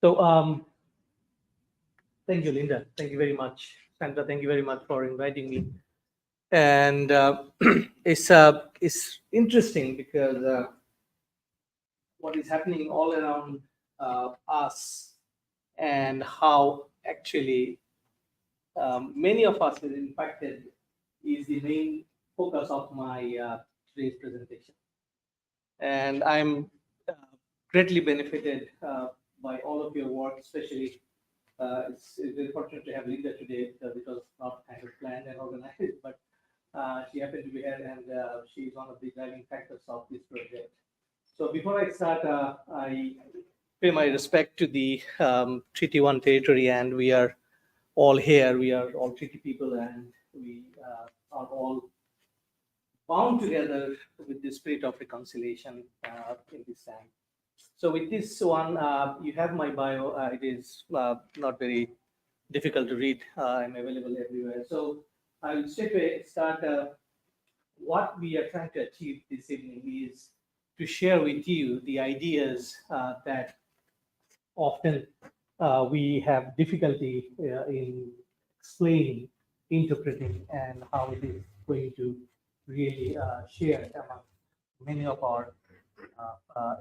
So, thank you, Linda. Thank you very much, Sandra. Thank you very much for inviting me. And it's interesting because what is happening all around us and how actually many of us is impacted is the main focus of my today's presentation. And I'm uh, greatly benefited by all of your work, especially it's very fortunate to have Linda today because it was not kind of planned and organized, but she happened to be here and she's one of the driving factors of this project. So before I start, I pay my respect to the Treaty 1 territory, and we are all here. We are all treaty people, and we are all bound together with the spirit of reconciliation in this time. So with this one, you have my bio. It is not very difficult to read. I'm available everywhere. So I'll straight away start. What we are trying to achieve this evening is to share with you the ideas that often we have difficulty in explaining, interpreting, and how it is going to really share among many of our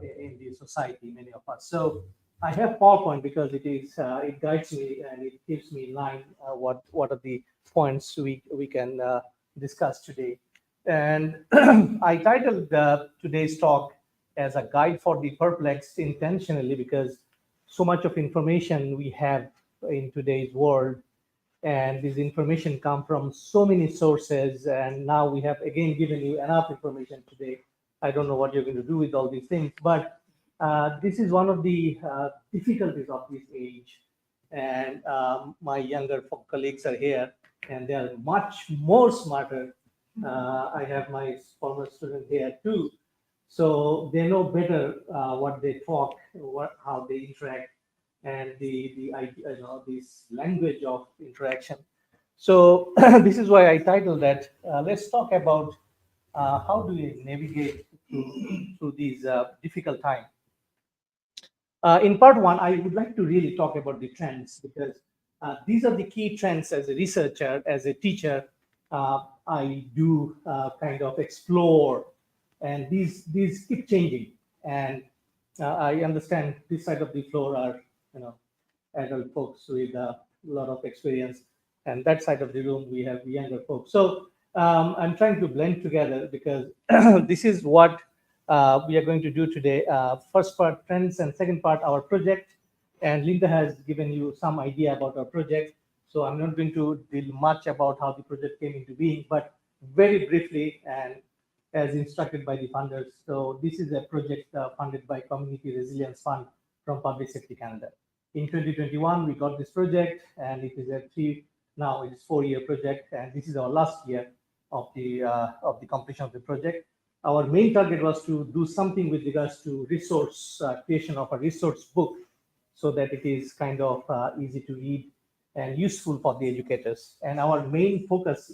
in the society, many of us. So I have PowerPoint because it guides me and it keeps me in line. What are the points we can discuss today? And I titled today's talk as a guide for the perplexed intentionally because so much of information we have in today's world, and this information come from so many sources, and now we have again given you enough information today. I don't know what you're going to do with all these things, but this is one of the difficulties of this age. And my younger colleagues are here, and they are much more smarter. I have my former student here too, so they know better what they talk, how they interact, and this language of interaction. So this is why I titled that. Let's talk about how do we navigate through these difficult times. In part one, I would like to really talk about the trends because these are the key trends as a researcher, as a teacher. I do kind of explore, and these keep changing. And I understand this side of the floor are adult folks with a lot of experience, and that side of the room we have younger folks. So I'm trying to blend together because this is what we are going to do today. First part trends, and second part our project. And Linda has given you some idea about our project. So I'm not going to deal much about how the project came into being, but very briefly and as instructed by the funders. So this is a project funded by Community Resilience Fund from Public Safety Canada. In 2021, we got this project, and it is now it is 4-year project, and this is our last year of the completion of the project. Our main target was to do something with regards to resource creation of a resource book, so that it is kind of easy to read and useful for the educators. And our main focus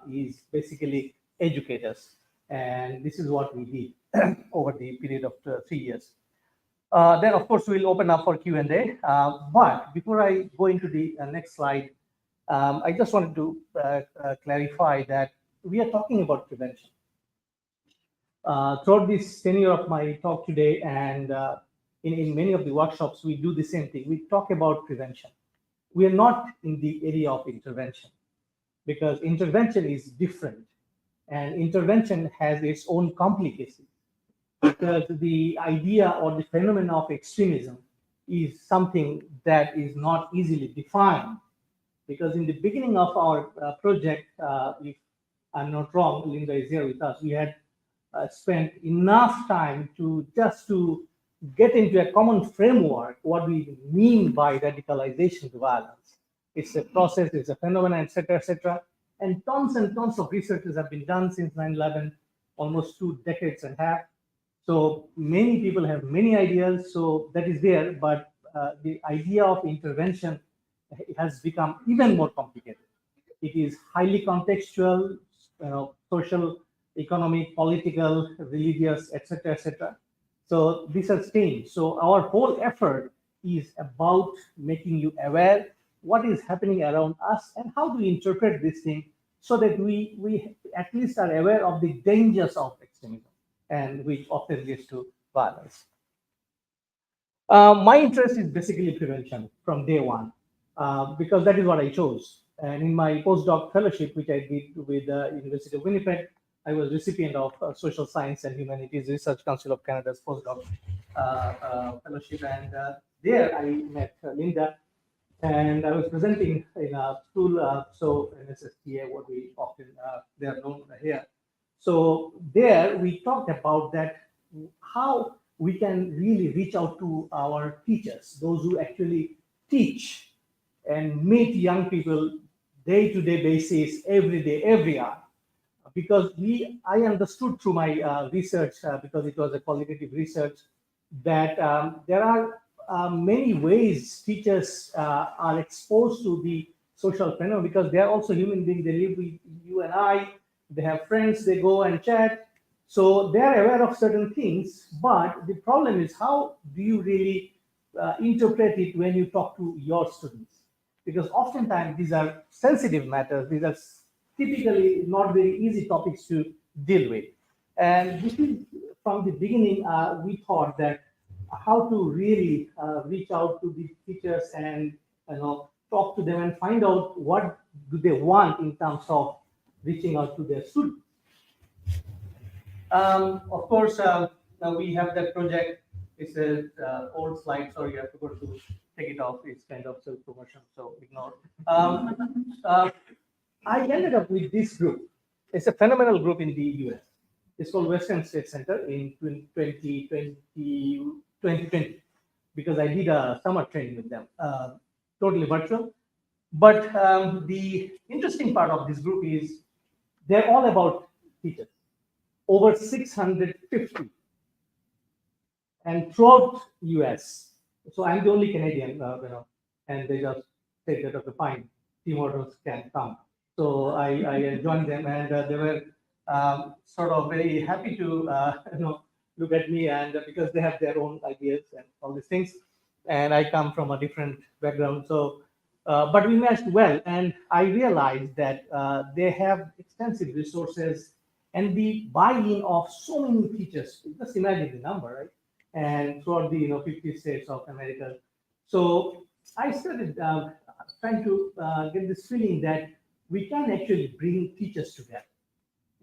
is basically educators, and this is what we did over the period of 3 years. Then, of course, we'll open up for Q&A. But before I go into the next slide, I just wanted to clarify that we are talking about prevention. Throughout this tenure of my talk today, and in many of the workshops, we do the same thing. We talk about prevention. We are not in the area of intervention because intervention is different, and intervention has its own complications because the idea or the phenomenon of extremism is something that is not easily defined. Because in the beginning of our project, if I'm not wrong, Linda is here with us, we had spent enough time to just to get into a common framework what we mean by radicalization to violence. It's a process, it's a phenomenon, etc., etc. And tons of researches have been done since 9/11, almost 2 decades and a half. So many people have many ideas, so that is there, but the idea of intervention has become even more complicated. It is highly contextual, social, economic, political, religious, etc., etc. So this has changed. So our whole effort is about making you aware what is happening around us and how to interpret this thing so that we at least are aware of the dangers of extremism and which often leads to violence. My interest is basically prevention from day one, because that is what I chose. And in my postdoc fellowship, which I did with the University of Winnipeg, I was recipient of Social Science and Humanities Research Council of Canada's postdoc fellowship. And there I met Linda, and I was presenting in a school, so NSSTA, what we often, they are known here. So there we talked about that, how we can really reach out to our teachers, those who actually teach and meet young people day-to-day basis, every day, every hour. Because I understood through my research, because it was a qualitative research, that there are many ways teachers are exposed to the social phenomenon, because they are also human beings. They live with you and I. They have friends. They go and chat. So they are aware of certain things. But the problem is, how do you really interpret it when you talk to your students? Because oftentimes these are sensitive matters. These are typically not very easy topics to deal with. And this is, from the beginning, we thought that how to really reach out to the teachers and talk to them and find out what do they want in terms of reaching out to their students. Of course, now we have that project. It's an old slide. Sorry, I forgot to take it off. It's kind of self-promotion, so ignore. I ended up with this group. It's a phenomenal group in the US. It's called Western State Center in 2020, because I did a summer training with them, totally virtual. But the interesting part of this group is they're all about teachers, over 650, and throughout US. So I'm the only Canadian, and they just said that, okay, fine, Tim Hortons can come. So I joined them, and they were sort of very happy to look at me, and because they have their own ideas and all these things, and I come from a different background. So, but we matched well, and I realized that they have extensive resources and the buy-in of so many teachers. Just imagine the number, right? And throughout the 50 states of America. So I started trying to get this feeling that we can actually bring teachers together.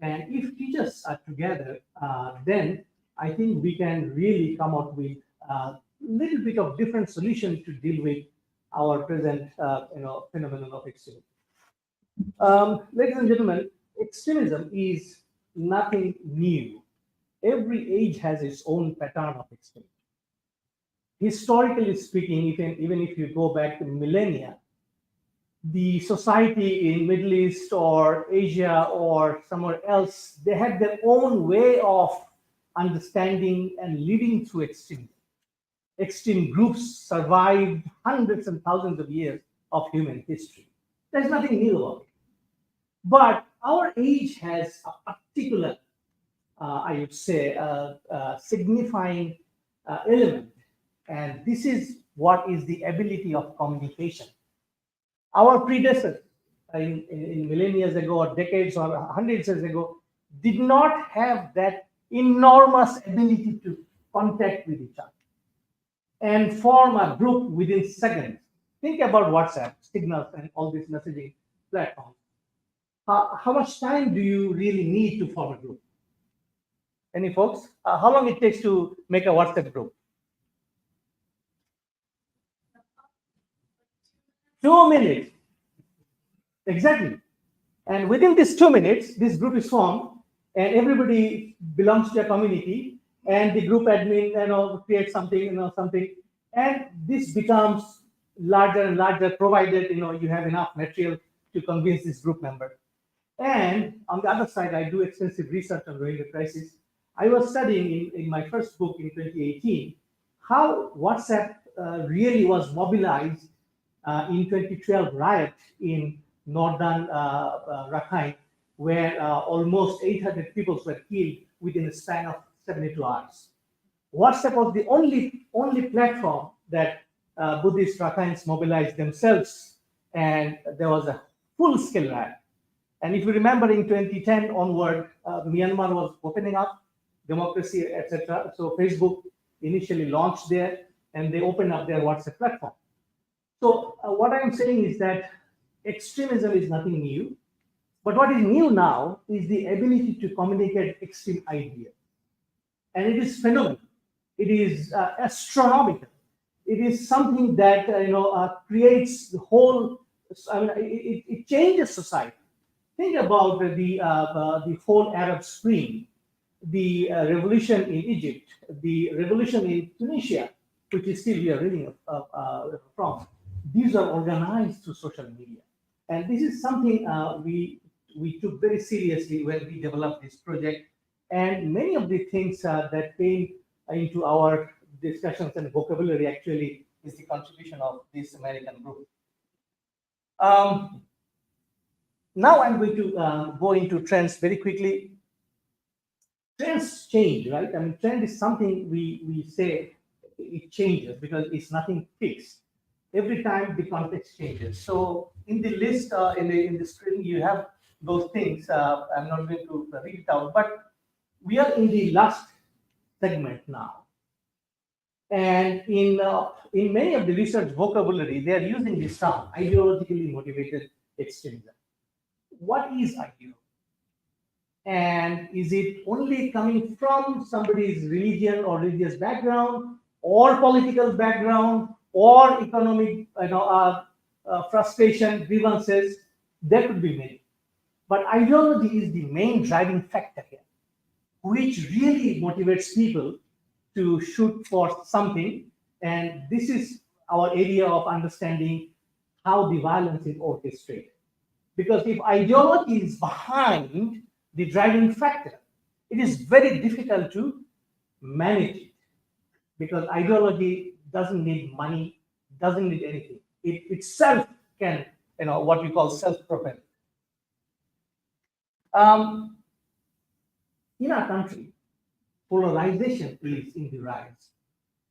And if teachers are together, then I think we can really come out with a little bit of different solution to deal with our present phenomenon of extremism. Ladies and gentlemen, extremism is nothing new. Every age has its own pattern of extremism. Historically speaking, even if you go back to millennia, the society in Middle East or Asia or somewhere else, they had their own way of understanding and living through extremism. Extreme groups survived hundreds and thousands of years of human history. There's nothing new about it. But our age has a particular, I would say, signifying element. And this is what is the ability of communication. Our predecessors in millennia ago, or decades, or hundreds years ago, did not have that enormous ability to contact with each other and form a group within seconds. Think about WhatsApp, Signals, and all these messaging platforms. How much time do you really need to form a group? Any folks? How long it takes to make a WhatsApp group? 2 minutes. Exactly. And within these 2 minutes, this group is formed, and everybody belongs to a community, and the group admin creates something, and this becomes larger and larger, provided you have enough material to convince this group member. And on the other side, I do extensive research on Rohingya crisis. I was studying in my first book in 2018 how WhatsApp really was mobilized in 2012 riot in northern Rakhine, where almost 800 people were killed within a span of 72 hours. WhatsApp was the only platform that Buddhist Rakhines mobilized themselves, and there was a full-scale riot. And if you remember, in 2010 onward, Myanmar was opening up, democracy, etc. So Facebook initially launched there, and they opened up their WhatsApp platform. So what I'm saying is that extremism is nothing new, but what is new now is the ability to communicate extreme ideas, and it is phenomenal. It is astronomical. It is something that creates the whole. I mean, it changes society. Think about the whole Arab Spring, the revolution in Egypt, the revolution in Tunisia, which is still we are reading from. These are organized through social media, and this is something we took very seriously when we developed this project. And many of the things that came into our discussions and vocabulary actually is the contribution of this American group. Now I'm going to go into trends very quickly. Trends change, right? I mean, trend is something we say it changes because it's nothing fixed. Every time the context changes. So in the list, in the screen, you have those things. I'm not going to read it out, but we are in the last segment now. And in many of the research vocabulary, they are using this term, ideologically motivated extremism. What is ideology? And is it only coming from somebody's religion or religious background, or political background, or economic frustration, grievances? There could be many. But ideology is the main driving factor here, which really motivates people to shoot for something. And this is our area of understanding how the violence is orchestrated. Because if ideology is behind the driving factor, it is very difficult to manage it. Because ideology doesn't need money, doesn't need anything. It itself can, what we call self-propel. In our country, polarization is in the rise.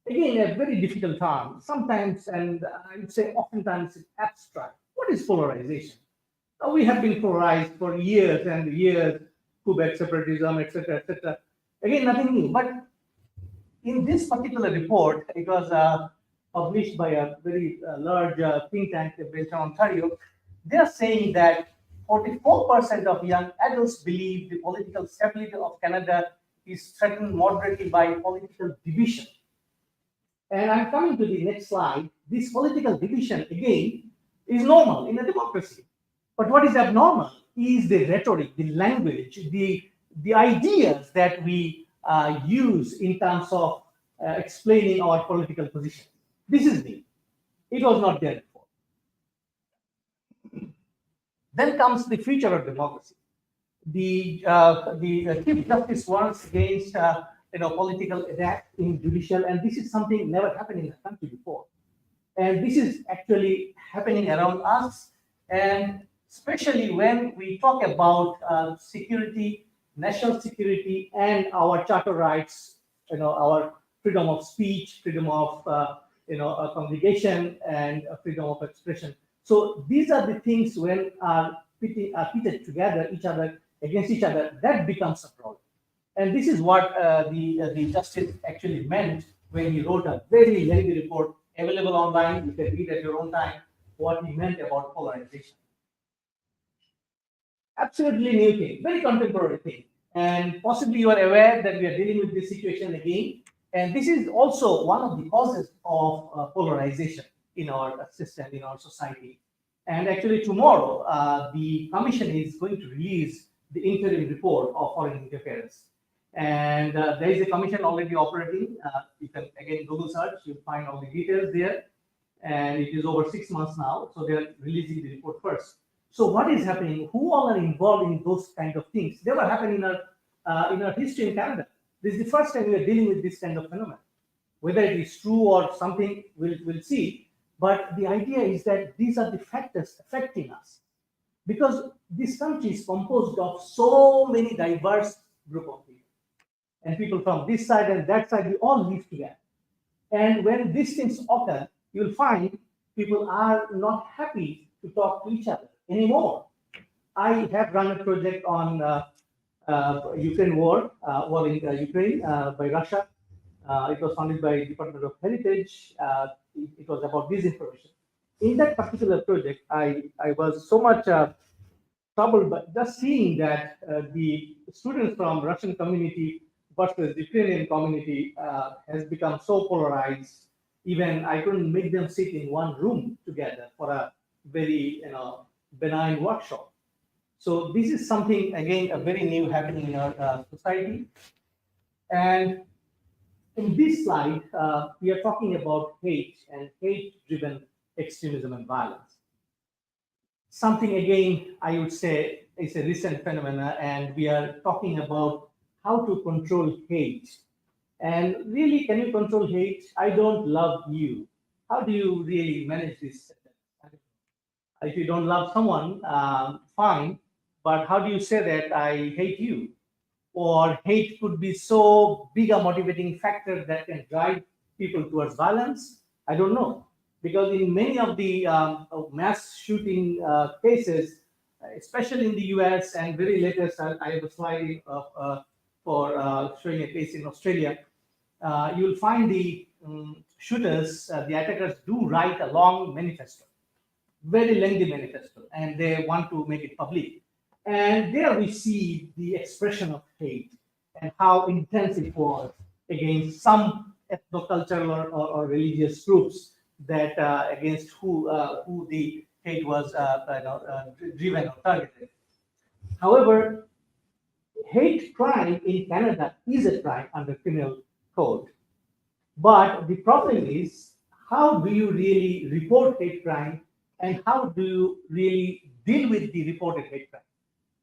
Again, a very difficult term. Sometimes, and I would say oftentimes, it's abstract. What is polarization? Now, we have been polarized for years and years, Quebec separatism, etc., etc. Again, nothing new. But in this particular report, it was published by a very large think tank based in Ontario. They are saying that 44% of young adults believe the political stability of Canada is threatened moderately by political division. And I'm coming to the next slide. This political division, again, is normal in a democracy. But what is abnormal is the rhetoric, the language, the ideas that we use in terms of explaining our political position. This is new. It was not there before. Then comes the future of democracy. The Chief Justice warns against political attack in judicial, and this is something never happened in the country before. And this is actually happening around us, and especially when we talk about security, national security, and our charter rights, our freedom of speech, freedom of congregation, and freedom of expression. So these are the things when are pitted together, each other against each other, that becomes a problem. And this is what the justice actually meant when he wrote a very lengthy report available online. You can read at your own time what he meant about polarization. Absolutely new thing, very contemporary thing. And possibly you are aware that we are dealing with this situation again. And this is also one of the causes of polarization in our system, in our society. And actually tomorrow, the commission is going to release the interim report of foreign interference. And there is a commission already operating. You can again Google search, you'll find all the details there. And it is over 6 months now, so they are releasing the report first. So what is happening? Who all are involved in those kind of things? They were happening in our history in Canada. This is the first time we are dealing with this kind of phenomenon. Whether it is true or something, we'll see. But the idea is that these are the factors affecting us, because this country is composed of so many diverse group of people, and people from this side and that side, we all live together. And when these things occur, you'll find people are not happy to talk to each other anymore. I have run a project on Ukraine war in Ukraine by Russia. It was funded by Department of Heritage. It was about disinformation. In that particular project, I was so much troubled by just seeing that the students from Russian community versus the Ukrainian community has become so polarized. Even I couldn't make them sit in one room together for a very benign workshop. So this is something again a very new happening in our society. And in this slide, we are talking about hate and hate-driven extremism and violence. Something again, I would say, is a recent phenomenon, and we are talking about how to control hate. And really, can you control hate? I don't love you. How do you really manage this? If you don't love someone, fine, but how do you say that I hate you? Or hate could be so big a motivating factor that can drive people towards violence? I don't know. Because in many of the of mass shooting cases, especially in the US and very latest, I have a slide for showing a case in Australia. You'll find the shooters, the attackers do write a long manifesto, very lengthy manifesto, and they want to make it public. And there we see the expression of hate and how intense it was against some ethnocultural or religious groups that against who the hate was driven or targeted. However, hate crime in Canada is a crime under criminal code. But the problem is, how do you really report hate crime and how do you really deal with the reported hate crime?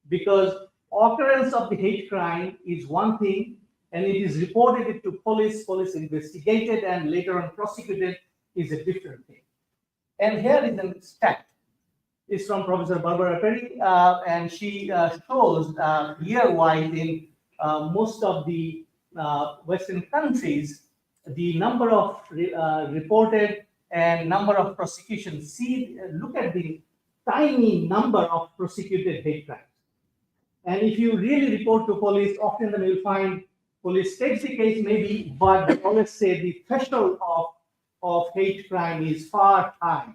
Because occurrence of the hate crime is one thing, and it is reported to police investigated, and later on prosecuted is a different thing. And here is a stat. It's from Professor Barbara Perry, and she shows year-wise in most of the Western countries, the number of reported and number of prosecutions. See, look at the tiny number of prosecuted hate crimes. And if you really report to police, often then you'll find police takes the case maybe, but they always say the threshold of hate crime is far high.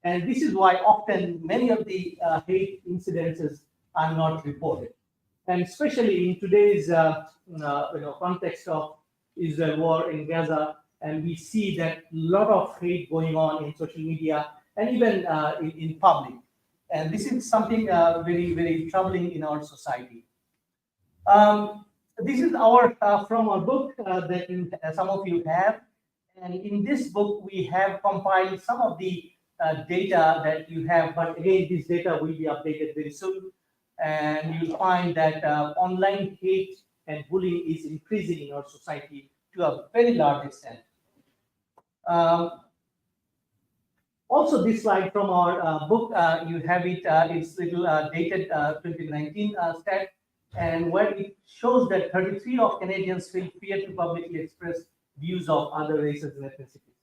And this is why often many of the hate incidences are not reported. And especially in today's context of Israel war in Gaza, and we see that a lot of hate going on in social media and even in public. And this is something very, very troubling in our society. This is our from our book that some of you have. And in this book, we have compiled some of the data that you have, but again, this data will be updated very soon. And you'll find that online hate and bullying is increasing in our society to a very large extent. Also, this slide from our book, you have it, it's little dated 2019 stat, and where it shows that 33 of Canadians feel fear to publicly express views of other races and ethnicities.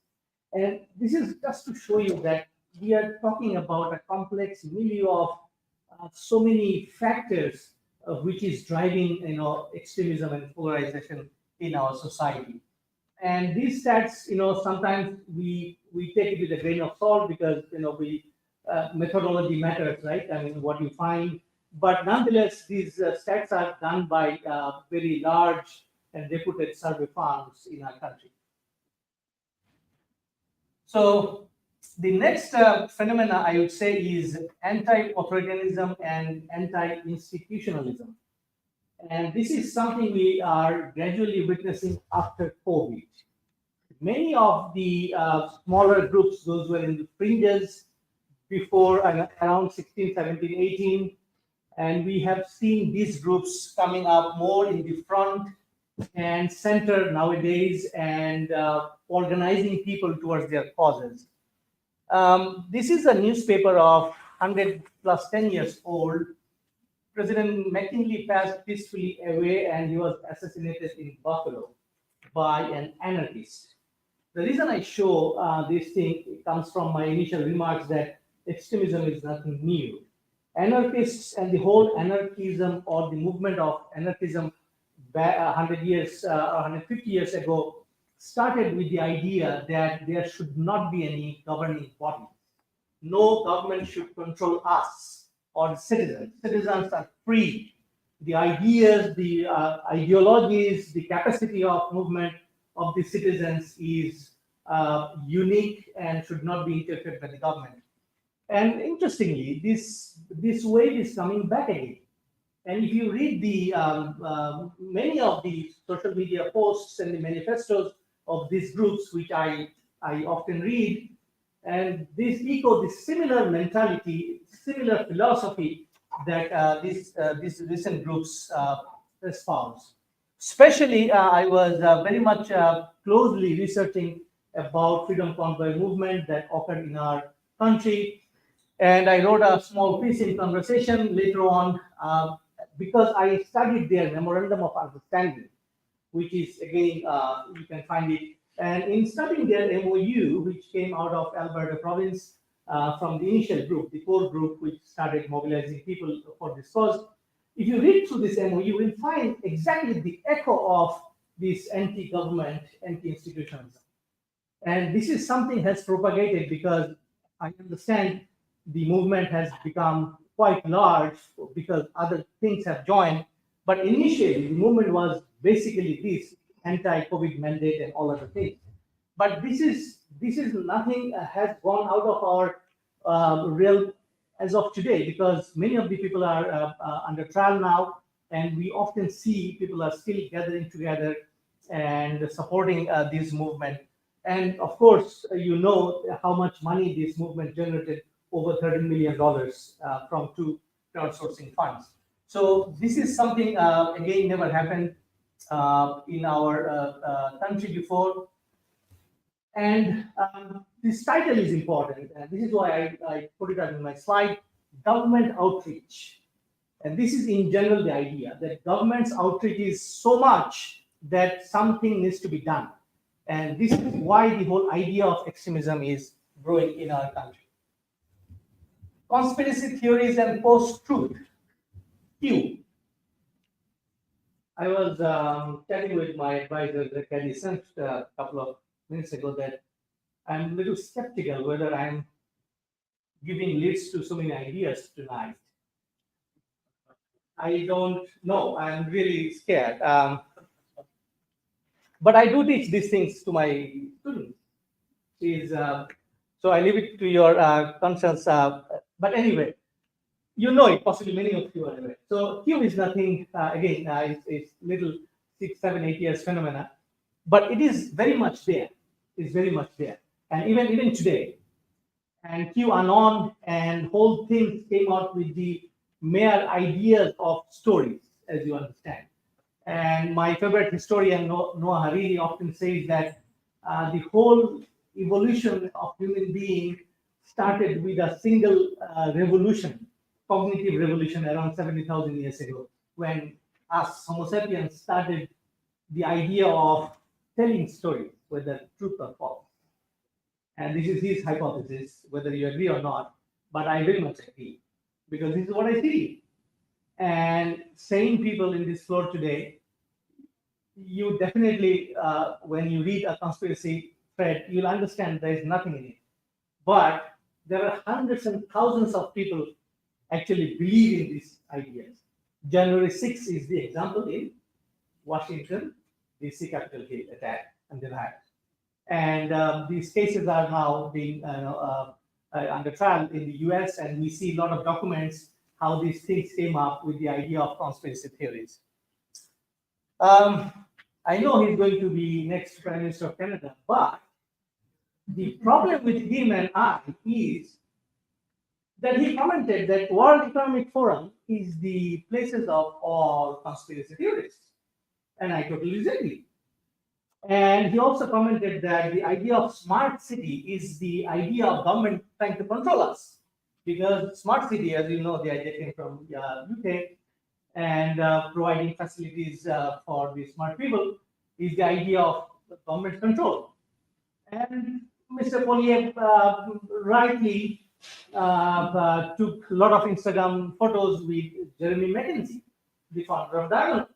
And this is just to show you that we are talking about a complex milieu of so many factors which is driving extremism and polarization in our society. And these stats, sometimes we take it with a grain of salt because we methodology matters, right? I mean, what you find, but nonetheless, these stats are done by very large and reputed survey firms in our country. So the next phenomena I would say is anti-authoritarianism and anti-institutionalism. And this is something we are gradually witnessing after COVID. Many of the smaller groups, those who were in the fringes before around 16, 17, 18, and we have seen these groups coming up more in the front and center nowadays and organizing people towards their causes. This is a newspaper of 100 plus 10 years old. President McKinley passed peacefully away and he was assassinated in Buffalo by an anarchist. The reason I show this thing comes from my initial remarks that extremism is nothing new. Anarchists and the whole anarchism or the movement of anarchism 100 years or 150 years ago started with the idea that there should not be any governing body. No government should control us or the citizens. Citizens are free. The ideas, the ideologies, the capacity of movement of the citizens is unique and should not be interfered by the government. And interestingly, this wave is coming back again. And if you read the many of the social media posts and the manifestos of these groups, which I often read, and these echo this similar mentality, similar philosophy that these recent groups espouse. Especially, I was very much closely researching about freedom convoy movement that occurred in our country, and I wrote a small piece in conversation later on because I studied their memorandum of understanding, which is again you can find it. And in studying their MOU, which came out of Alberta province from the initial group, the core group, which started mobilizing people for this cause, if you read through this MOU, you will find exactly the echo of this anti-government, anti-institutionalism. And this is something has propagated because I understand the movement has become quite large because other things have joined. But initially, the movement was basically this anti-COVID mandate and all other things. But this is nothing has gone out of our realm as of today because many of the people are under trial now, and we often see people are still gathering together and supporting this movement. And of course, you know how much money this movement generated, over $30 million from two crowdsourcing funds. So this is something, again, never happened in our country before. And this title is important. And this is why I put it on my slide, government outreach. And this is in general the idea that government's outreach is so much that something needs to be done. And this is why the whole idea of extremism is growing in our country. Conspiracy theories and post-truth. Q. I was chatting with my advisor, Kelly Sent, a couple of minutes ago that I'm a little skeptical whether I'm giving leads to so many ideas tonight. I don't know. I'm really scared. But I do teach these things to my students. So I leave it to your concerns. But anyway, you know it, possibly many of you are aware. So Q is nothing, again, it's little 6, 7, 8 years phenomena, but it is very much there. It's very much there. And even today, and QAnon and whole things came out with the mere ideas of stories, as you understand. And my favorite historian, Noah Hariri, often says that the whole evolution of human being started with a single revolution, cognitive revolution around 70,000 years ago, when us Homo sapiens started the idea of telling stories, whether truth or false. And this is his hypothesis, whether you agree or not, but I very much agree, because this is what I see. And sane people in this floor today, you definitely, when you read a conspiracy thread, you'll understand there is nothing in it. But there are hundreds and thousands of people actually believe in these ideas. January 6th is the example in Washington, DC Capitol Hill attack and the riot. And these cases are now being under trial in the US, and we see a lot of documents how these things came up with the idea of conspiracy theories. I know he's going to be next Prime Minister of Canada, but the problem with him and I is that he commented that World Economic Forum is the places of all conspiracy theorists. And I totally disagree. And he also commented that the idea of smart city is the idea of government trying to control us. Because smart city, as you know, the idea came from UK, and providing facilities for the smart people is the idea of government control. And Mr. Polyev rightly took a lot of Instagram photos with Jeremy McKenzie, the founder of Diagonal.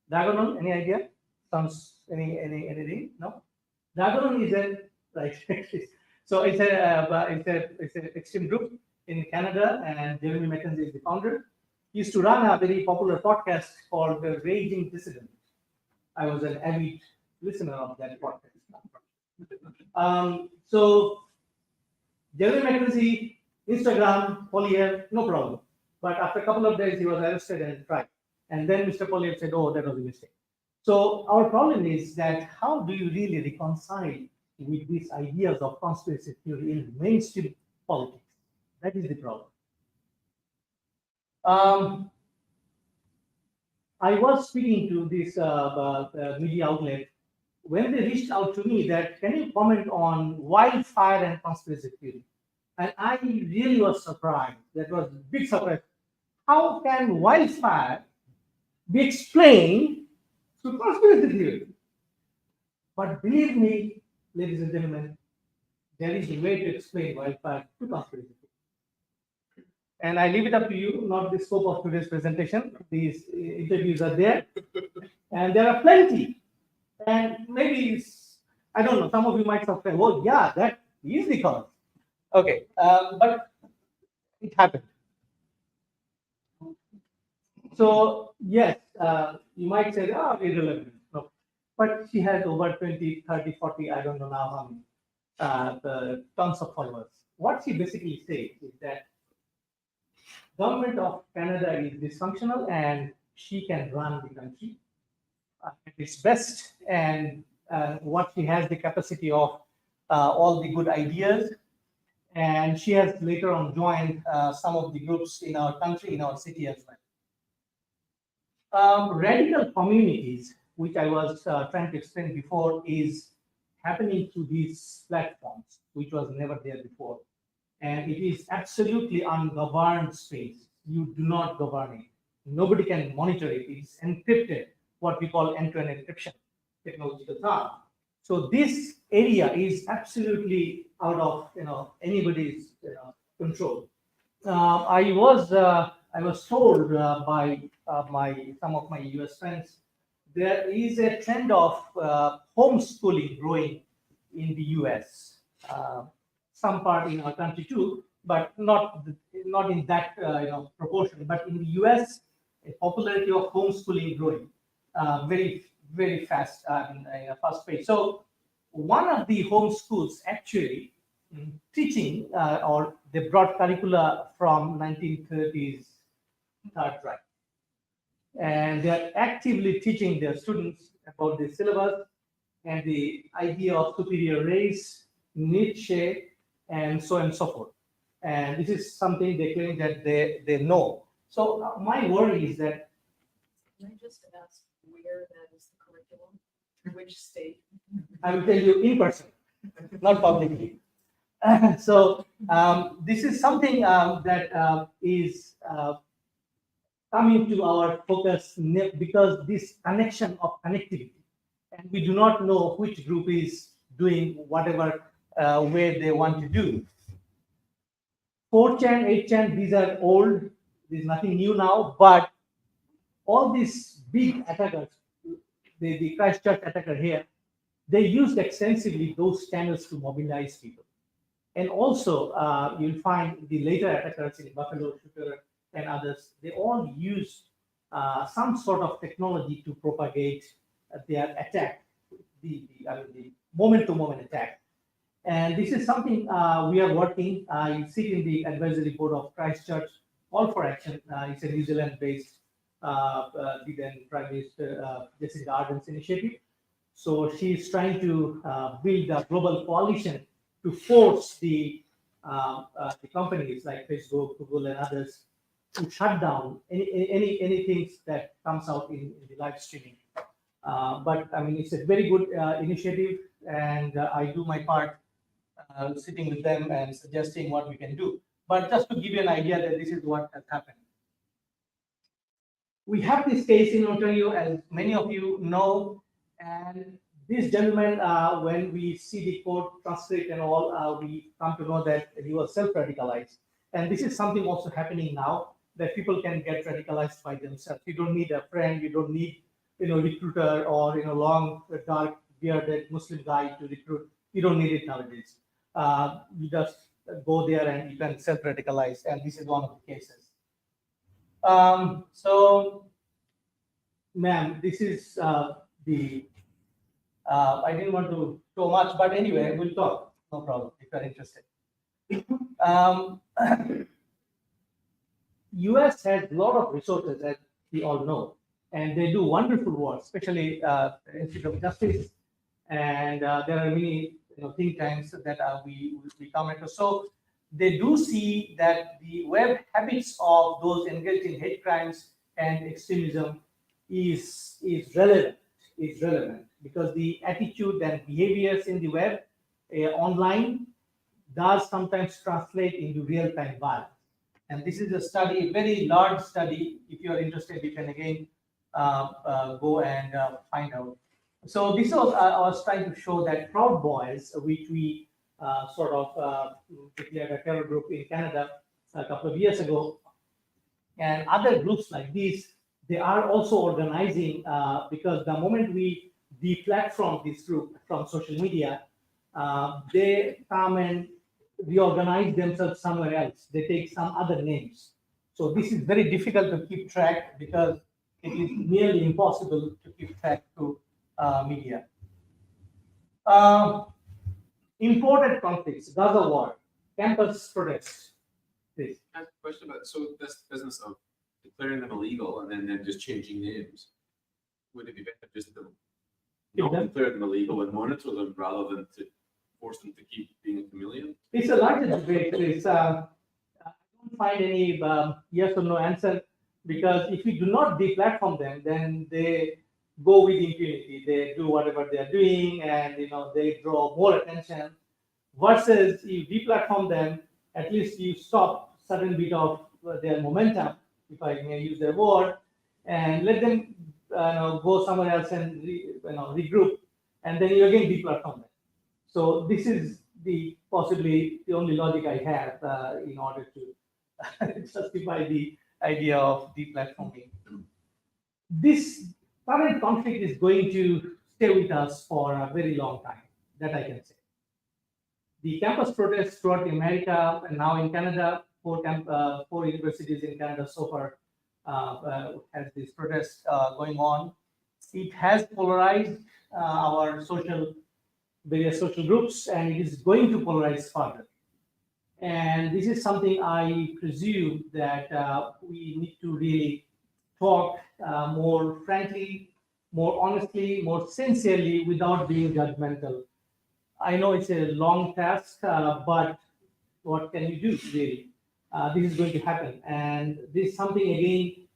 Diagonal, any idea? Sounds anything? No. Diagonal is a right. So it's an extreme group in Canada, and Jeremy McKenzie is the founder. He used to run a very popular podcast called The Raging Dissident. I was an avid listener of that podcast. So Jeremy McKenzie, Instagram, Polyev, no problem. But after a couple of days, he was arrested and tried. And then Mr. Polyev said, "Oh, that was a mistake." So our problem is that how do you really reconcile with these ideas of conspiracy theory in mainstream politics? That is the problem. I was speaking to this media outlet when they reached out to me that can you comment on wildfire and conspiracy theory? And I really was surprised. That was a big surprise. How can wildfire be explained through conspiracy theory? But believe me, ladies and gentlemen, there is a way to explain wildfire to conspiracy theory. And I leave it up to you, not the scope of today's presentation. These interviews are there, and there are plenty. And maybe, I don't know, some of you might say, well, yeah, that is the cause. Okay, but it happened. So, yes, you might say, oh, irrelevant. No. But she has over 20, 30, 40, I don't know now how many, tons of followers. What she basically says is that government of Canada is dysfunctional and she can run the country at its best, and what she has the capacity of all the good ideas. And she has later on joined some of the groups in our country, in our city as well. Radical communities, which I was trying to explain before, is happening through these platforms, which was never there before. And it is absolutely ungoverned space. You do not govern it. Nobody can monitor it. It's encrypted, what we call end-to-end encryption technological term. So this area is absolutely out of anybody's control. I was told by some of my US friends there is a trend of homeschooling growing in the US. Some part in our country too, but not in that proportion. But in the US, a popularity of homeschooling growing very fast in a fast pace. So one of the homeschools actually teaching or they brought curricula from 1930s Third Reich, and they are actively teaching their students about the syllabus and the idea of superior race, Nietzsche, and so on and so forth. And this is something they claim that they know. So my worry is that. Can I just ask where that is the curriculum? Which state? I will tell you in person, not publicly. So this is something that is coming to our focus because this connection of connectivity, and we do not know which group is doing whatever way they want to do. 4chan, 8chan, these are old. There's nothing new now, but all these big attackers, the Christchurch attacker here, they used extensively those channels to mobilize people. And also, you'll find the later attackers in Buffalo Shooter and others, they all use some sort of technology to propagate their attack, the moment-to-moment attack. And this is something we are working. I sit in the advisory board of Christchurch Call for Action. It's a New Zealand-based then Prime Minister Jacinda Ardern's initiative. So she's trying to build a global coalition to force the companies like Facebook, Google, and others to shut down anything that comes out in the live streaming. But I mean, it's a very good initiative, and I do my part sitting with them and suggesting what we can do. But just to give you an idea that this is what has happened. We have this case in Ontario, as many of you know, and this gentleman, when we see the code transcript and all, we come to know that he was self-radicalized. And this is something also happening now, that people can get radicalized by themselves. You don't need a friend, you don't need, recruiter or, long, dark, bearded Muslim guy to recruit. You don't need it nowadays. You just go there and you can self-radicalize, and this is one of the cases. So, ma'am, this is the. I didn't want to show much, but anyway, we'll talk. No problem if you're interested. US has a lot of resources, as we all know, and they do wonderful work, especially Institute of Justice, and there are many think tanks that we come across. So they do see that the web habits of those engaged in hate crimes and extremism is relevant. Is relevant because the attitude and behaviors in the web online does sometimes translate into real-time violence. And this is a study, a very large study. If you are interested, you can again go and find out. So this was, I was trying to show that Proud Boys, which we sort of declared a terror group in Canada a couple of years ago, and other groups like these, they are also organizing because the moment we deplatform this group from social media, they come and reorganize themselves somewhere else. They take some other names. So this is very difficult to keep track because it is nearly impossible to keep track to media. Imported conflicts, Gaza war, campus protests. Please. I have a question about, so this business of declaring them illegal and then just changing names, would it be better just to not declare them illegal and monitor them rather than to force them to keep being a chameleon? It's a larger debate. I don't find any yes or no answer because if you do not deplatform them, then they go with impunity. They do whatever they are doing, and they draw more attention. Versus you deplatform them, at least you stop certain bit of their momentum, if I may use their word, and let them go somewhere else and regroup, and then you again deplatform them. So this is possibly the only logic I have in order to justify the idea of deplatforming. This current conflict is going to stay with us for a very long time, that I can say. The campus protests throughout America and now in Canada, four universities in Canada so far has this protest going on. It has polarized our various social groups, and it is going to polarize further. And this is something I presume that we need to really talk more frankly, more honestly, more sincerely, without being judgmental. I know it's a long task, but what can you do, really? This is going to happen. And this is something, again,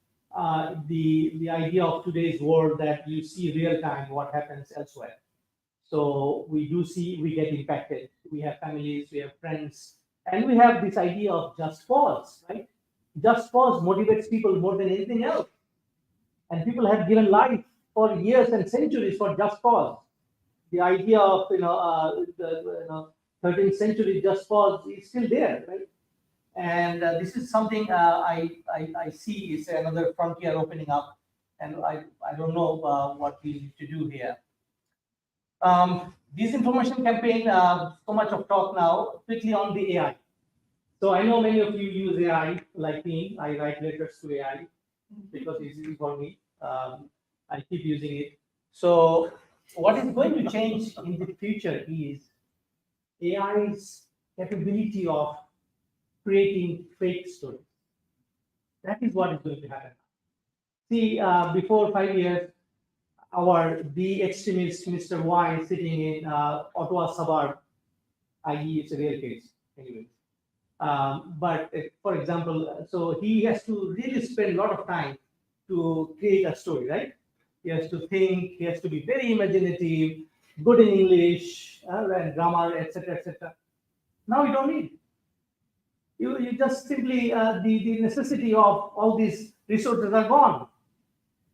the idea of today's world that you see real time what happens elsewhere. So we get impacted. We have families, we have friends, and we have this idea of just cause, right? Just cause motivates people more than anything else. And people have given life for years and centuries for just cause. The idea of the 13th century just cause is still there, right? And this is something I see is another frontier opening up, and I don't know what we need to do here. Disinformation campaign, so much of talk now, quickly on the AI. So I know many of you use AI like me. I write letters to AI because it's easy for me. I keep using it. So what is going to change in the future is AI's capability of creating fake stories. That is what is going to happen. See, before 5 years, the extremist Mr. Y sitting in Ottawa suburb, i.e. it's a real case anyway. But for example, so he has to really spend a lot of time to create a story, right? He has to think, he has to be very imaginative, good in English, and grammar, etc., etc. Now you don't need. You just simply, the necessity of all these resources are gone.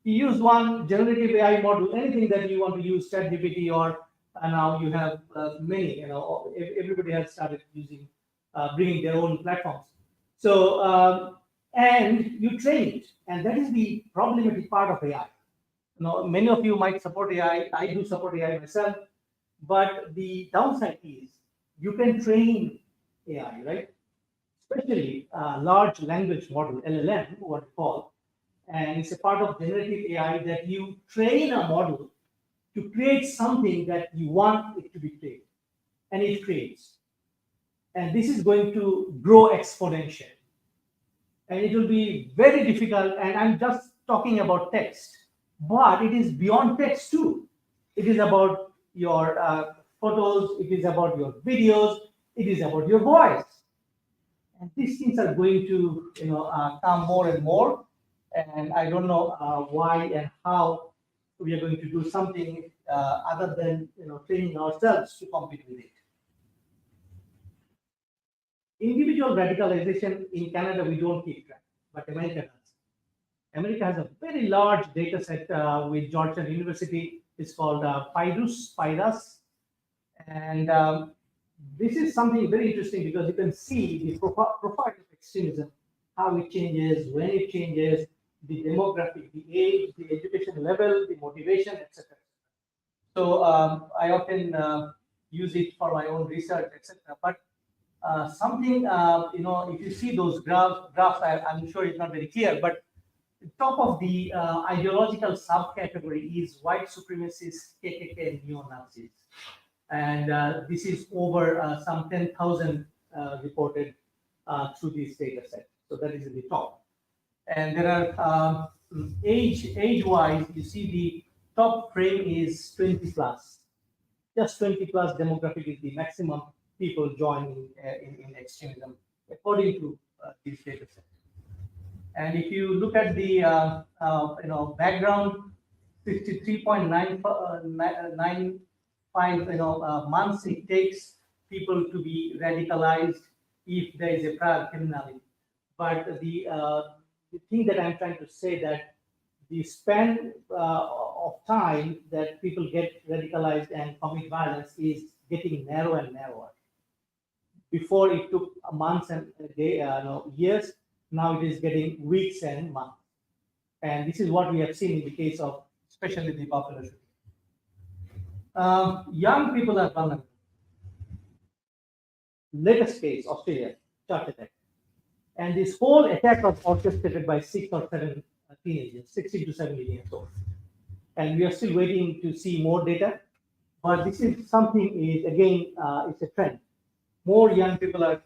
You use one generative AI model, anything that you want to use, ChatGPT, or now you have many. Everybody has started using, bringing their own platforms. So and you train it, and that is the problematic part of AI. Many of you might support AI. I do support AI myself, but the downside is you can train AI, right? Especially large language model, LLM, what we call, and it's a part of generative AI that you train a model to create something that you want it to be created, and it creates. And this is going to grow exponentially, and it will be very difficult. And I'm just talking about text, but it is beyond text too. It is about your photos, it is about your videos, it is about your voice. And these things are going to come more and more. And I don't know why and how we are going to do something other than training ourselves to compete with it. Individual radicalization in Canada, we don't keep track, but America does. America has a very large data set with Georgetown University. It's called PIRUS. And this is something very interesting because you can see the profile of extremism, how it changes, when it changes, the demographic, the age, the education level, the motivation, etc. So I often use it for my own research, etc. But something, if you see those graphs, I'm sure it's not very clear, but the top of the ideological subcategory is white supremacists, KKK, and neo-Nazis. And this is over some 10,000 reported through this data set. So that is in the top. And there are age-wise, you see the top frame is 20 plus. Just 20 plus demographic is the maximum people join in extremism, according to this data set. And if you look at the background, 63.95 months it takes people to be radicalized if there is a prior criminality. But the thing that I'm trying to say that the span of time that people get radicalized and commit violence is getting narrower and narrower. Before it took months and years, now it is getting weeks and months. And this is what we have seen in the case of especially the popular shooting. Young people are vulnerable. Latest case, Australia, chart attack. And this whole attack was orchestrated by 6 or 7 teenagers, 16 to 17 years old. And we are still waiting to see more data. But this is something, again, it's a trend. More young people are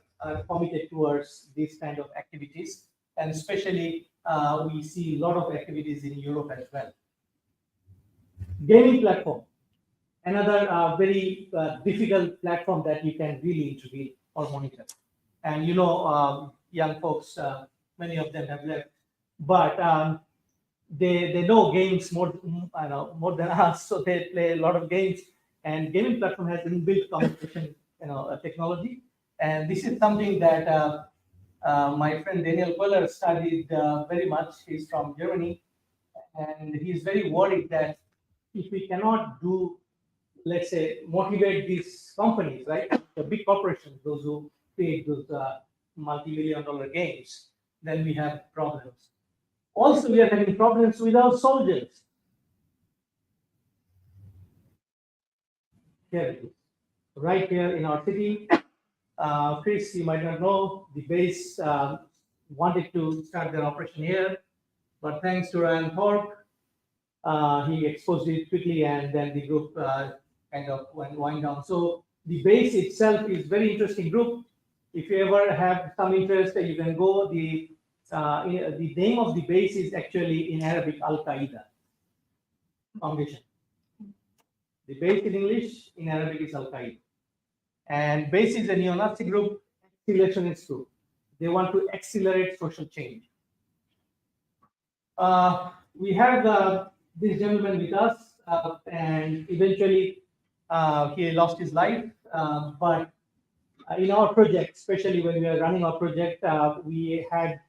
committed towards these kind of activities. And especially, we see a lot of activities in Europe as well. Gaming platform, another very difficult platform that you can really intervene or monitor. And young folks, many of them have left, but they know games more than us, so they play a lot of games. And gaming platform has inbuilt competition, technology. And this is something that my friend Daniel Queller studied very much. He's from Germany, and he's very worried that if we cannot do, let's say, motivate these companies, right, the big corporations, those who create those multi-million-dollar games, then we have problems. Also, we are having problems with our soldiers. Here it is, right here in our city. Chris, you might not know, the base wanted to start their operation here, but thanks to Ryan Thorpe, he exposed it quickly, and then the group kind of wind down. So the base itself is very interesting group. If you ever have some interest, you can go. The name of the base is actually in Arabic Al Qaeda Foundation. The base in English, in Arabic is Al Qaeda. And base is a neo-Nazi group, accelerationist group. They want to accelerate social change. We have this gentleman with us, and eventually he lost his life. But in our project, especially when we are running our project, we had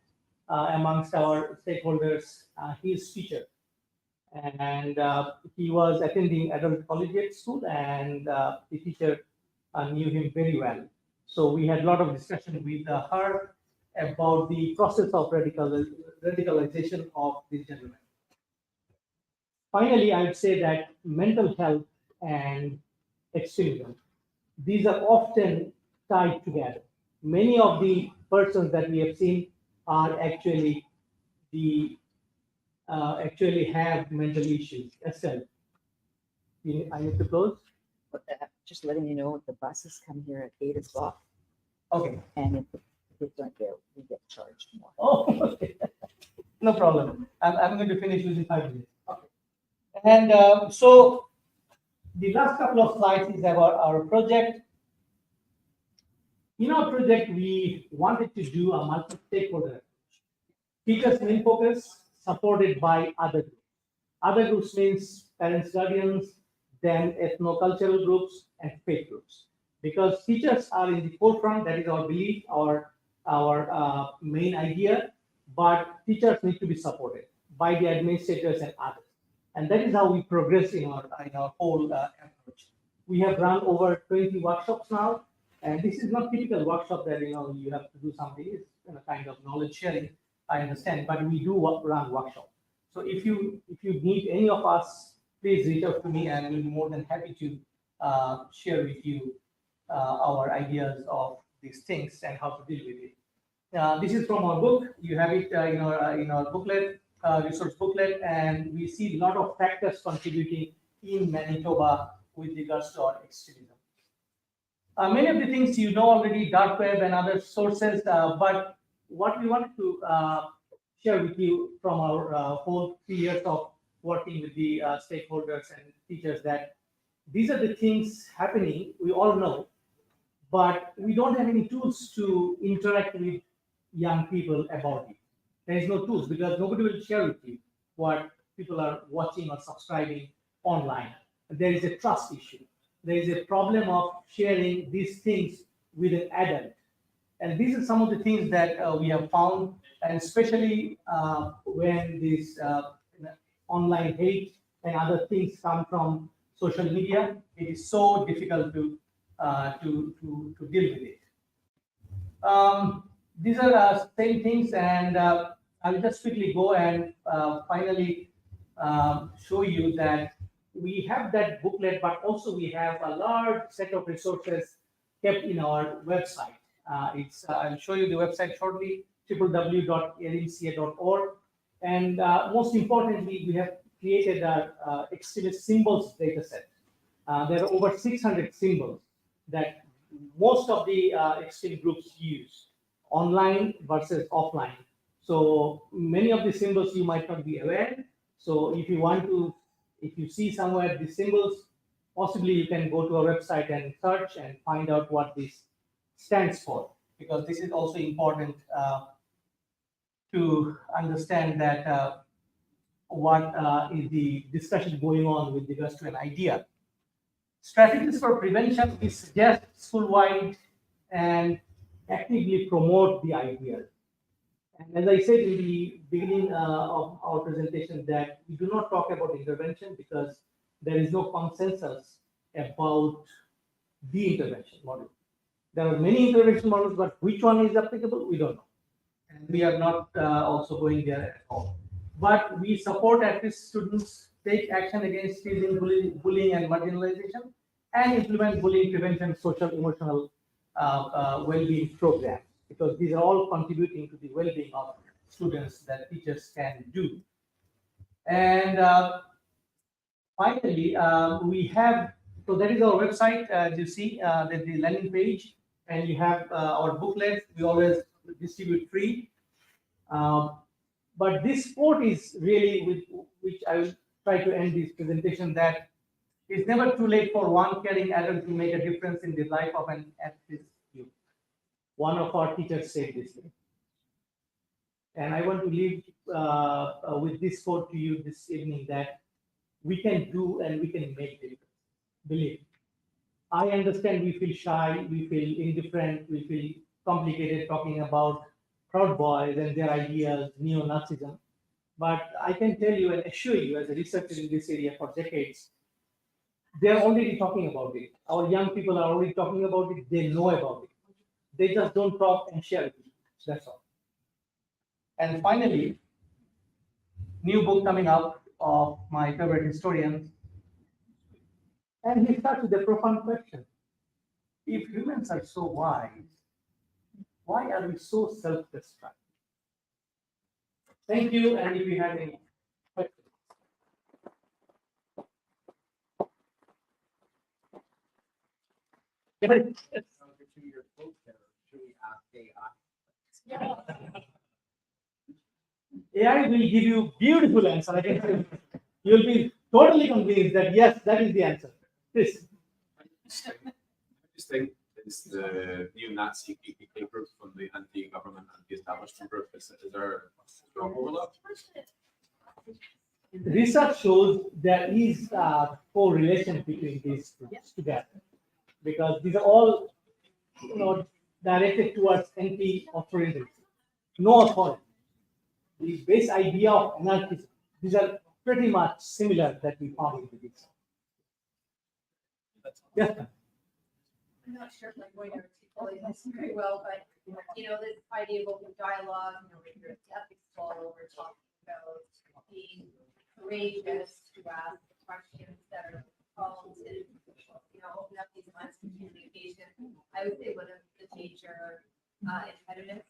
amongst our stakeholders his teacher. and he was attending adult collegiate school, and the teacher knew him very well. So we had a lot of discussion with her about the process of radicalization of this gentleman. Finally, I would say that mental health and extremism, these are often tied together. Many of the persons that we have seen are the actually have mental issues. Estelle, I need to close. But just letting you know, the buses come here at 8 o'clock, Okay. and if the kids aren't there, we get charged more. Oh, okay. No problem. I'm going to finish within 5 minutes. Okay. And so the last couple of slides is about our project. In our project, we wanted to do a multi-stakeholder approach. Teachers' main focus, supported by other groups. Other groups means parents, guardians, then ethno-cultural groups and faith groups. Because teachers are in the forefront, that is our belief, our main idea, but teachers need to be supported by the administrators and others. And that is how we progress in our whole approach. We have run over 20 workshops now, and this is not typical workshop that you have to do something. It's kind of knowledge sharing, I understand, but we do run workshop. So if you need any of us, please reach out to me, and we'll be more than happy to share with you our ideas of these things and how to deal with it. This is from our book. You have it in our booklet, resource booklet, and we see a lot of factors contributing in Manitoba with regards to our extremism. Many of the things you know already, dark web and other sources, but what we wanted to share with you from our whole 3 years of working with the stakeholders and teachers, that these are the things happening, we all know, but we don't have any tools to interact with young people about it. There is no tools because nobody will share with you what people are watching or subscribing online. There is a trust issue. There is a problem of sharing these things with an adult. And these are some of the things that we have found, and especially when this online hate and other things come from social media, it is so difficult to deal with it. These are same things, and I'll just quickly go and finally show you that we have that booklet, but also we have a large set of resources kept in our website. I'll show you the website shortly, www.erimca.org. And most importantly, we have created a extremist symbols data set. There are over 600 symbols that most of the extreme groups use, online versus offline. So many of the symbols you might not be aware. So if you see somewhere the symbols, possibly you can go to our website and search and find out what this stands for, because this is also important to understand that what is the discussion going on with regards to an idea. Strategies for prevention is suggest school-wide and actively promote the idea. And as I said in the beginning of our presentation, that we do not talk about intervention because there is no consensus about the intervention model. There are many intervention models, but which one is applicable, we don't know. And we are not also going there at all. But we support at-risk students take action against teasing, bullying and marginalization, and implement bullying prevention, social, emotional well-being programs, because these are all contributing to the well-being of students that teachers can do. And finally, we have, so that is our website. As you see, there's the landing page, and you have our booklet. We always distribute free. But this quote is really with which I will try to end this presentation, that it's never too late for one caring adult to make a difference in the life of an at-risk youth. One of our teachers said this. And I want to leave with this quote to you this evening, that we can do and we can make difference. Believe. I understand we feel shy, we feel indifferent, we feel complicated talking about Proud Boys and their ideas, neo-Nazism. But I can tell you and assure you, as a researcher in this area for decades, they're already talking about it. Our young people are already talking about it. They know about it. They just don't talk and share it. That's all. And finally, new book coming out of my favorite historian. And he starts with a profound question. If humans are so wise, why are we so self-destructive? Thank you. And if you have any questions. AI will give you beautiful answer. I can tell you. You'll be totally convinced that yes, that is the answer. This. I just think it's the neo-Nazi PKK group from the anti-government, anti-establishment group. Is there a strong overlap? Research shows there is a correlation between these groups together, because these are all, directed towards anti-authoritarianism, no authority. The base idea of anarchism. These are pretty much similar that we found in the research. Yes, ma'am. I'm not sure if I'm going to articulate this very well, but, this idea of open dialogue, your ethics fall, we're talking about being courageous to ask questions that are called to, open up these lines of communication. I would say one of the major impediments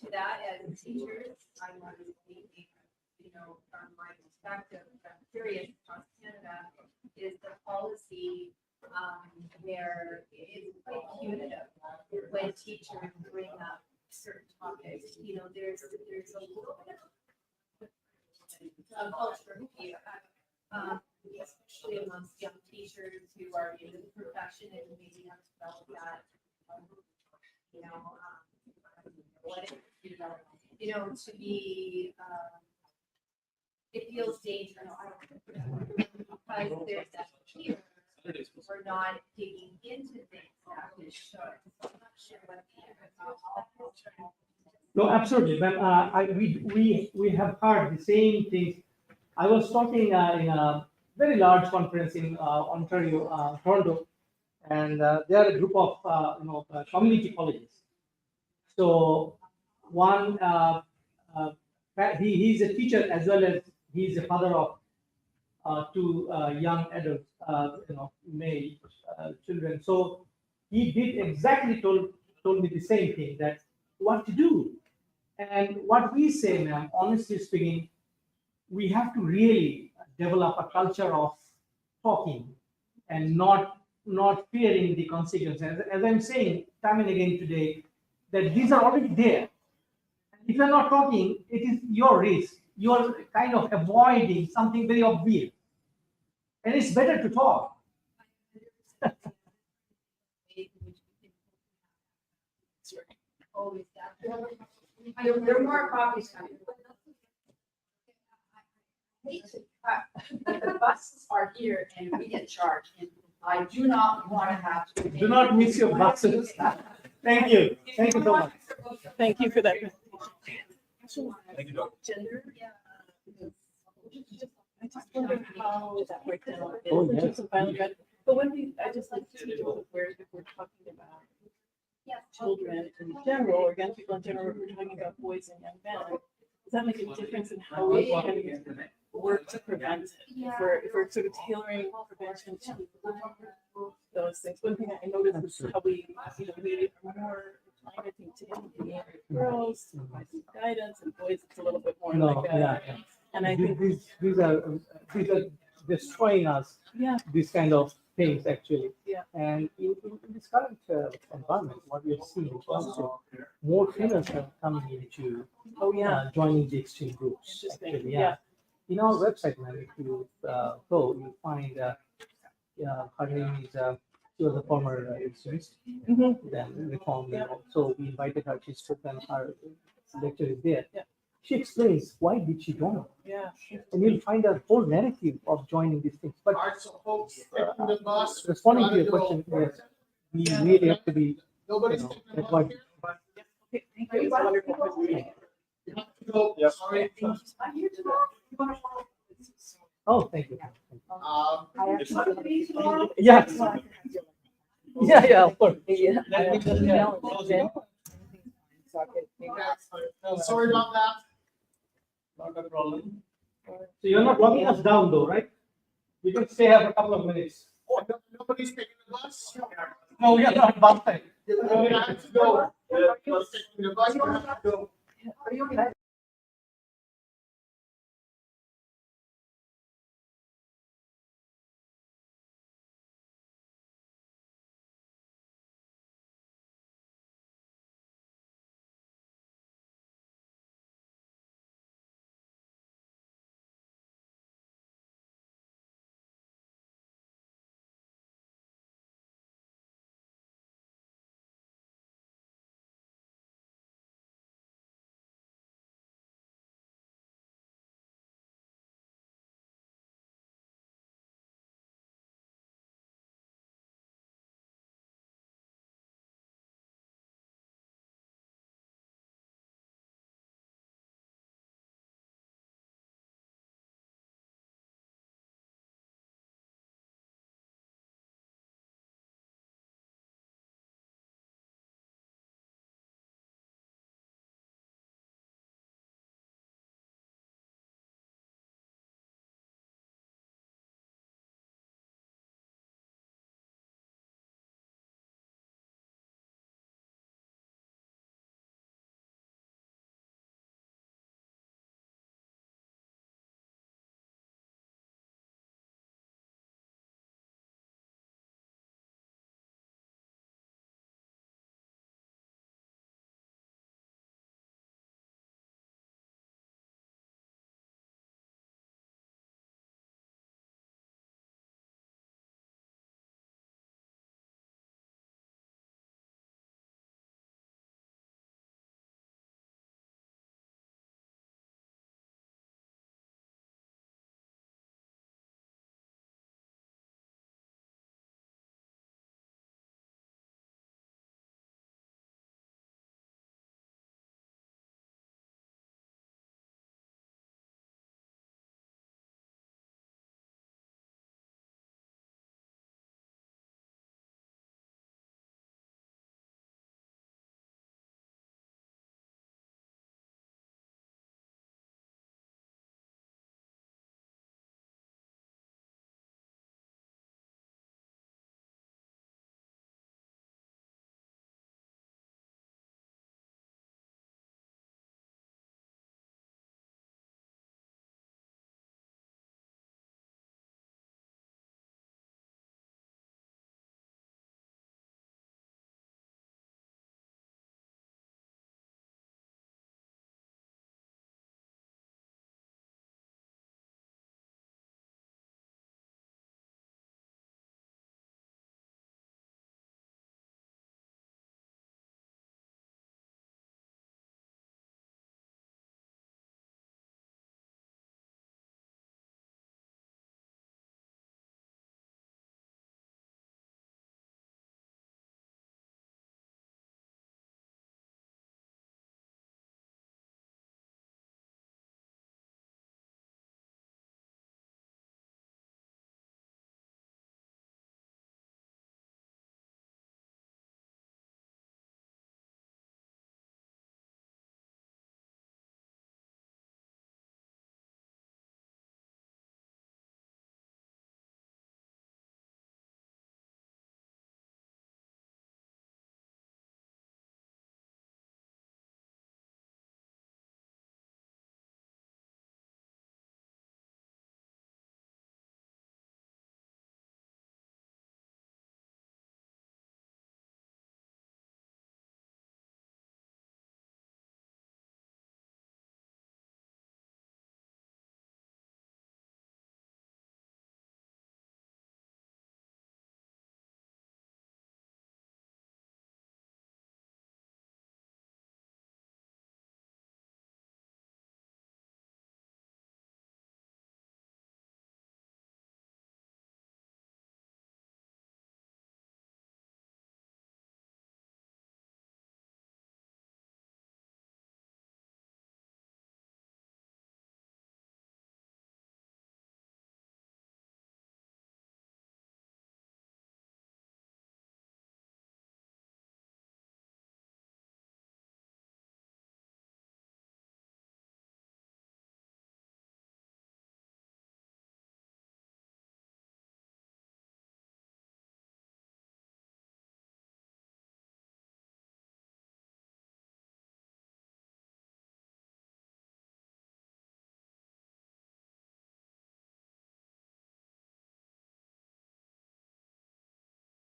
to that as teachers, I'm thinking, from my perspective, I'm curious across Canada, is the policy where it's quite punitive when teachers bring up certain topics. There's a little bit of culture here, especially amongst young teachers who are in the profession and maybe have developed that, to be, it feels dangerous because there's that fear. We're not digging into things that we should. So I'm not sure what the No, absolutely. But we have heard the same things. I was talking in a very large conference in Ontario, Toronto, and they are a group of community colleges. So one, he's a teacher as well as he's a father of two young adults, male children. So he did exactly told me the same thing, that what to do. And what we say, ma'am, honestly speaking, we have to really develop a culture of talking and not fearing the consequences. As I'm saying time and again today, that these are already there. If you're not talking, it is your risk. You're kind of avoiding something very obvious. And it's better to talk. always that. There are more copies coming. The buses are here and we get charged, and I do not want to have to. Do not miss your buses. Thank you. Thank you so much. Thank you for that. Thank you, Doc. Gender. I just wonder how that breakdown is. Oh, in yes. terms of violent crime. But I just like to know where if we're talking about children in general, or young people in general, if we're talking about boys and young men, does that make a difference in how we can work to prevent it? If we're sort of tailoring prevention to those things. One thing I noticed is how we are more inclined, I think, to intervene girls, to provide some guidance, and boys it's a little bit more No, like yeah. and I think these are destroying us. yeah, These kind of things actually. Yeah. And in this current environment, what we are seeing is also more females are coming into joining the extreme groups. Interesting. Actually, Yeah. In our website, man, if you go, you find her name is she was a former extremist, then reformed. So we invited her. She spoke, and her lecture is there. Yeah. She explains why did she join, yeah. and you'll find a whole narrative of joining these things. But Alright, so folks, taking the bus. responding to your gotta question, go. yes, we really have to be Nobody's you know, taking the that's bus what- here? Okay, thank you. It's a wonderful presentation. You have to go, Yep. sorry. I'm here tomorrow. You wanna follow? Oh, thank you. I actually. Yeah. Yeah, of course. Yeah. I Let me have just, email yeah, and close then- it up. So I could maybe- Sorry about that. Not a problem. So you're not locking us down though, right? We can stay here for a couple of minutes. Oh, nobody's taking the bus? No, we are not bus time. I have to go. Nobody's taking the bus, I have to go. Are you okay?